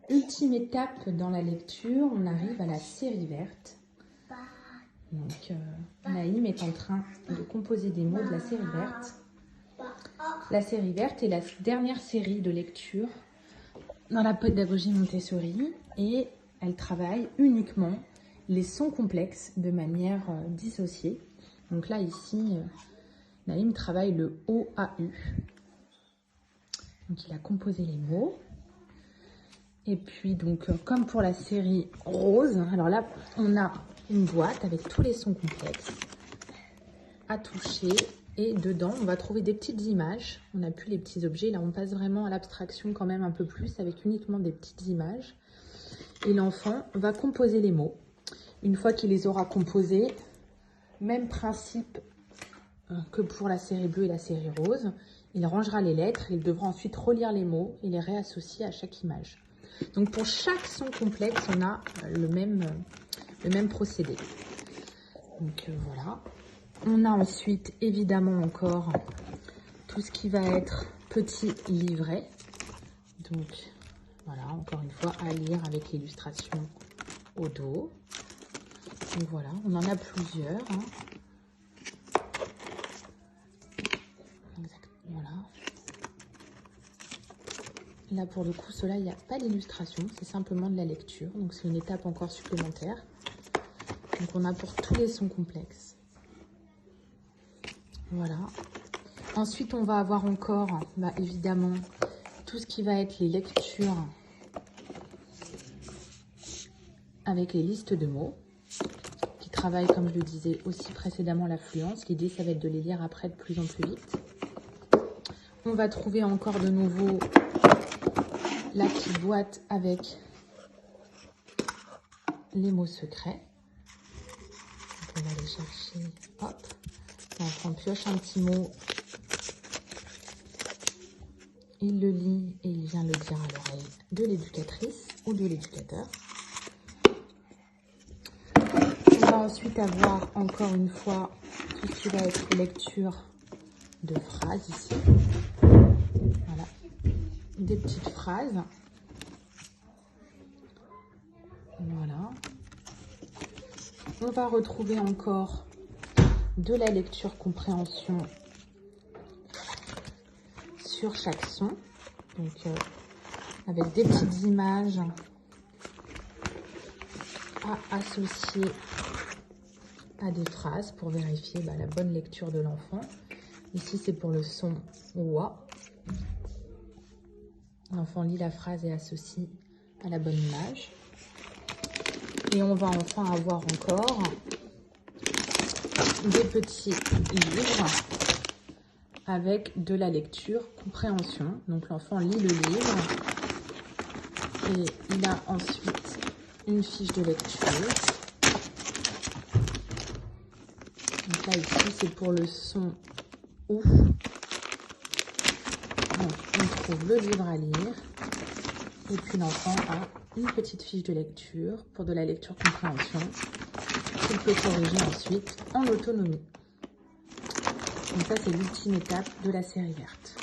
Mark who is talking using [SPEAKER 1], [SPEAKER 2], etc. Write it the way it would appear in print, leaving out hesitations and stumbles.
[SPEAKER 1] Ultime étape dans la lecture, on arrive à la série verte. Donc, Naïm est en train de composer des mots de la série verte. La série verte est la dernière série de lecture dans la pédagogie Montessori et elle travaille uniquement les sons complexes de manière dissociée. Donc là, ici, Naïm travaille le O-A-U. Donc, il a composé les mots. Et puis, donc, comme pour la série rose, alors là, on a une boîte avec tous les sons complexes à toucher. Et dedans, on va trouver des petites images. On n'a plus les petits objets. Là, on passe vraiment à l'abstraction quand même un peu plus avec uniquement des petites images. Et l'enfant va composer les mots. Une fois qu'il les aura composés, même principe que pour la série bleue et la série rose. Il rangera les lettres. Il devra ensuite relire les mots et les réassocier à chaque image. Donc, pour chaque son complexe, on a le même procédé. Donc, voilà. On a ensuite, évidemment, encore tout ce qui va être petit livret. Donc, voilà, encore une fois, à lire avec l'illustration au dos. Donc, voilà, on en a plusieurs. Voilà. Là, pour le coup, cela, il n'y a pas l'illustration, c'est simplement de la lecture. Donc, c'est une étape encore supplémentaire. Donc, on a pour tous les sons complexes. Voilà. Ensuite, on va avoir encore, évidemment, tout ce qui va être les lectures avec les listes de mots, qui travaillent, comme je le disais aussi précédemment, l'affluence. L'idée, ça va être de les lire après de plus en plus vite. On va trouver encore de nouveau la petite boîte avec les mots secrets. Donc, on va aller chercher, hop, l'enfant pioche un petit mot, il le lit et il vient le dire à l'oreille de l'éducatrice ou de l'éducateur. On va ensuite avoir encore une fois tout ce qui va être lecture de phrases ici. Voilà, des petites phrases. Voilà. On va retrouver encore de la lecture compréhension sur chaque son. Donc, avec des petites images à associer à des phrases pour vérifier la bonne lecture de l'enfant. Ici, c'est pour le son OA. L'enfant lit la phrase et associe à la bonne image. Et on va enfin avoir encore des petits livres avec de la lecture compréhension. Donc, l'enfant lit le livre et il a ensuite une fiche de lecture. Donc là, ici, c'est pour le son OU. Donc, on trouve le livre à lire. Et puis, l'enfant a une petite fiche de lecture pour de la lecture compréhension qu'il peut corriger ensuite en autonomie. Donc ça, c'est l'ultime étape de la série verte.